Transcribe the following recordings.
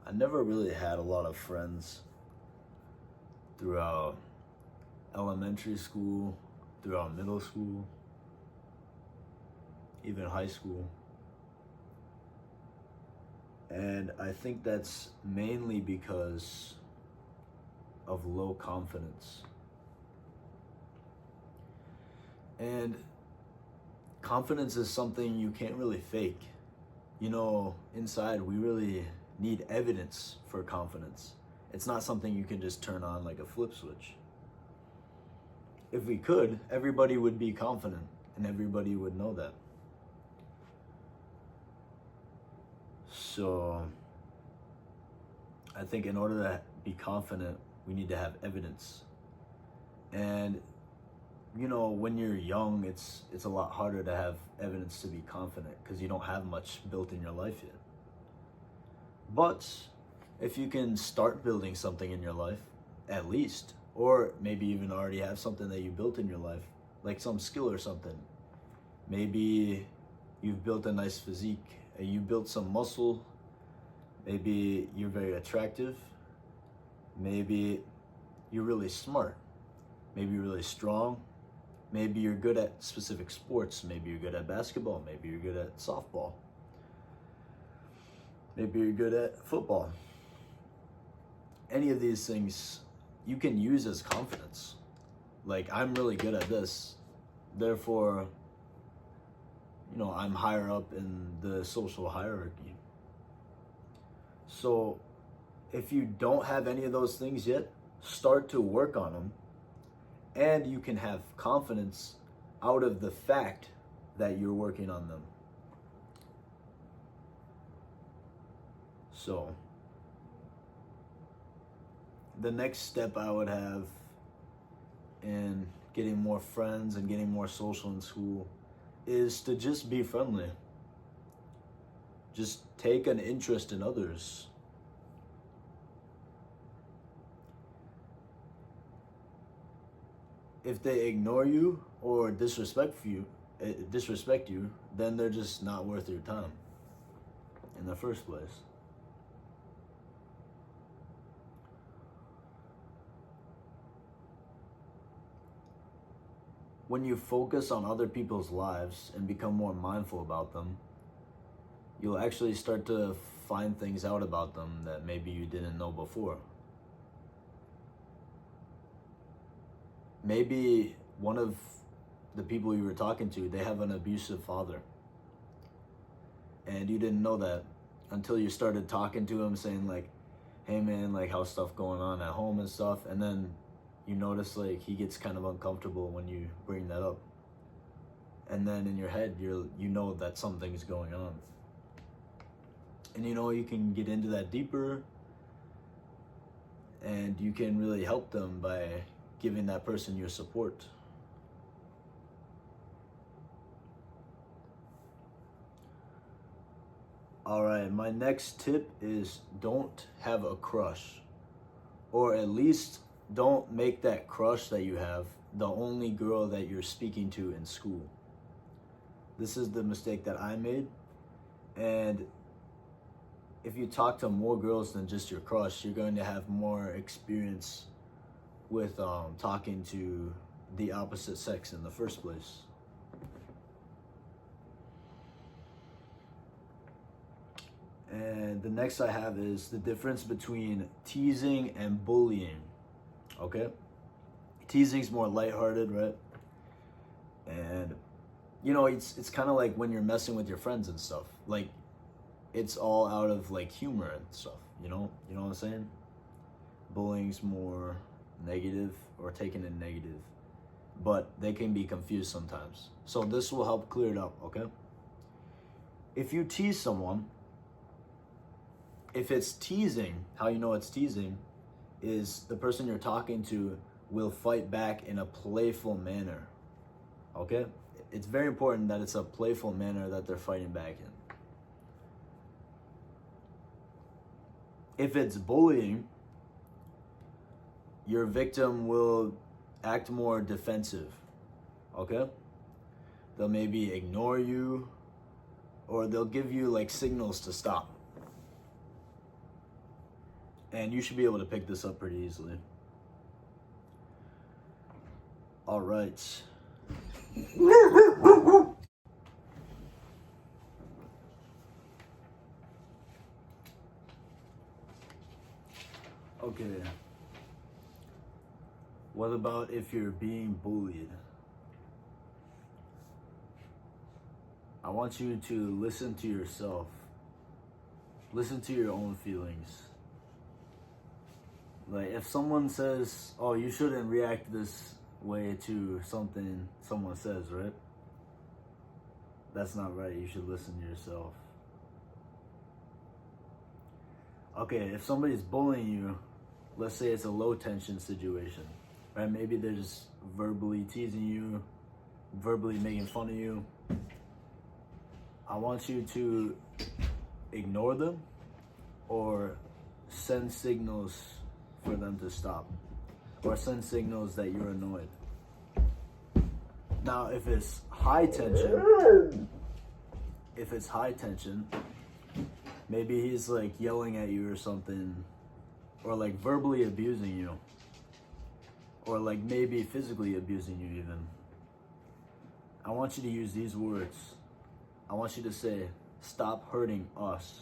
I never really had a lot of friends throughout elementary school, throughout middle school, even high school. And I think that's mainly because of low confidence. And confidence is something you can't really fake. You know, inside we really need evidence for confidence. It's not something you can just turn on like a flip switch. If we could, everybody would be confident and everybody would know that. So I think in order to be confident, we need to have evidence. And you know, when you're young, it's a lot harder to have evidence to be confident because you don't have much built in your life yet. But if you can start building something in your life, at least, or maybe even already have something that you built in your life, like some skill or something. Maybe you've built a nice physique, you built some muscle, maybe you're very attractive, maybe you're really smart, maybe you're really strong, maybe you're good at specific sports, maybe you're good at basketball, maybe you're good at softball, maybe you're good at football. Any of these things you can use as confidence. Like, I'm really good at this, therefore, you know, I'm higher up in the social hierarchy. So if you don't have any of those things yet, start to work on them, and you can have confidence out of the fact that you're working on them. So the next step I would have in getting more friends and getting more social in school is to just be friendly. Just take an interest in others. If they ignore you or disrespect you, then they're just not worth your time in the first place. When you focus on other people's lives and become more mindful about them, you'll actually start to find things out about them that maybe you didn't know before. Maybe one of the people you were talking to, they have an abusive father. And you didn't know that until you started talking to him, saying like, hey man, like how's stuff going on at home and stuff. And then you notice like he gets kind of uncomfortable when you bring that up. And then in your head, you know that something's going on. And you know, you can get into that deeper, and you can really help them by giving that person your support. All right, my next tip is don't have a crush, or at least don't make that crush that you have the only girl that you're speaking to in school. This is the mistake that I made, and if you talk to more girls than just your crush, you're going to have more experience with talking to the opposite sex in the first place. And the next I have is the difference between teasing and bullying. Okay? Teasing's more lighthearted, right? And you know, it's kind of like when you're messing with your friends and stuff. Like, it's all out of like humor and stuff, you know what I'm saying? Bullying's more negative, or taken in negative, but they can be confused sometimes. So this will help clear it up, okay? If you tease someone, if it's teasing, how you know it's teasing is the person you're talking to will fight back in a playful manner, okay? It's very important that it's a playful manner that they're fighting back in. If it's bullying, your victim will act more defensive, okay? They'll maybe ignore you, or they'll give you like signals to stop. And you should be able to pick this up pretty easily. All right. Okay. What about if you're being bullied? I want you to listen to yourself. Listen to your own feelings. Like if someone says, oh, you shouldn't react this way to something someone says, right? That's not right. You should listen to yourself. Okay, if somebody's bullying you, let's say it's a low tension situation, right? Maybe they're just verbally teasing you, verbally making fun of you. I want you to ignore them or send signals for them to stop, or send signals that you're annoyed. Now, if it's high tension, maybe he's like yelling at you or something, or like verbally abusing you, or like maybe physically abusing you even. I want you to use these words. I want you to say, stop hurting us.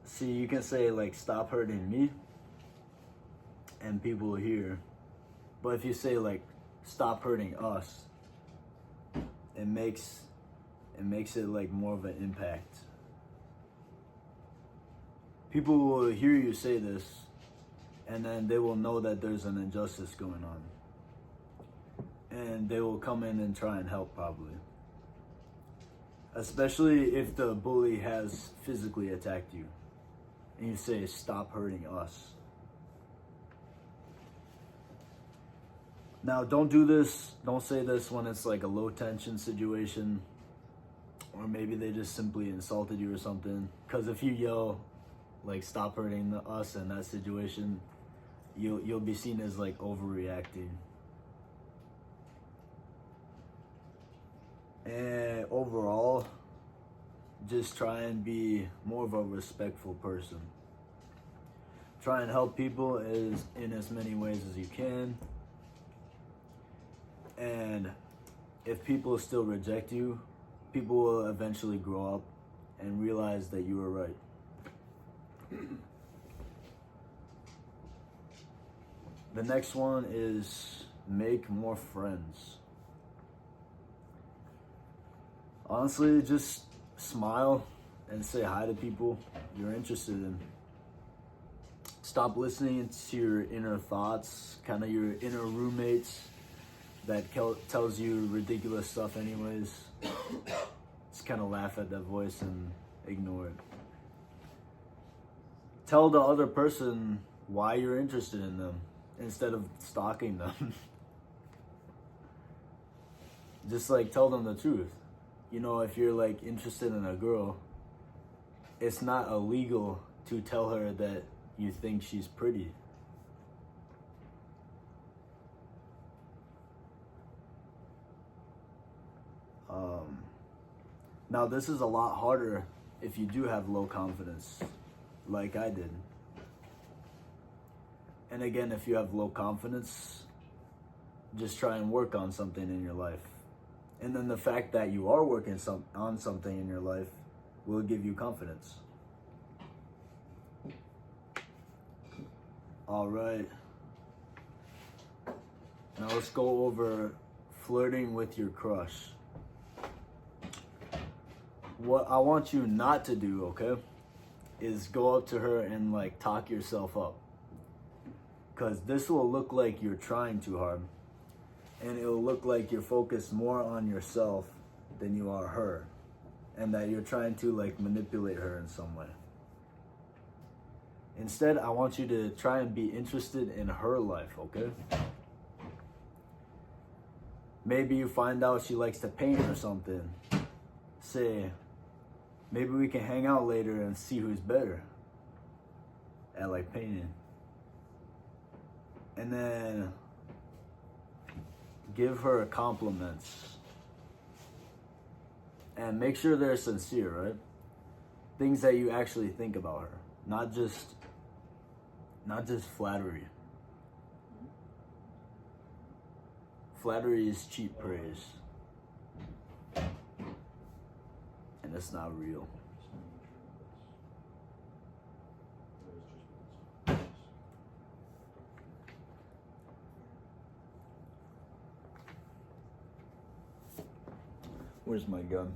See, you can say like, stop hurting me, and people will hear. But if you say like, stop hurting us, it makes it like more of an impact. People will hear you say this, and then they will know that there's an injustice going on. And they will come in and try and help probably. Especially if the bully has physically attacked you. And you say, stop hurting us. Now, don't do this. Don't say this when it's like a low tension situation. Or maybe they just simply insulted you or something. Because if you yell, like, stop hurting us in that situation, you'll be seen as like overreacting. And overall, just try and be more of a respectful person. Try and help people in as many ways as you can. And if people still reject you, people will eventually grow up and realize that you were right. The next one is make more friends. Honestly, just smile and say hi to people you're interested in. Stop listening to your inner thoughts, kind of your inner roommates that tells you ridiculous stuff anyways. Just kind of laugh at that voice and ignore it. Tell the other person why you're interested in them instead of stalking them. Just like tell them the truth. You know, if you're like interested in a girl, it's not illegal to tell her that you think she's pretty. Now this is a lot harder if you do have low confidence, like I did. And again, if you have low confidence, just try and work on something in your life. And then the fact that you are working on something in your life will give you confidence. All right. Now let's go over flirting with your crush. What I want you not to do, okay, is go up to her and like talk yourself up. Because this will look like you're trying too hard. And it will look like you're focused more on yourself than you are her. And that you're trying to like manipulate her in some way. Instead, I want you to try and be interested in her life, okay? Maybe you find out she likes to paint or something. Say, maybe we can hang out later and see who's better at like painting. And then give her compliments. And make sure they're sincere, right? Things that you actually think about her. not just flattery. Flattery is cheap praise, and it's not real. Where's my gun?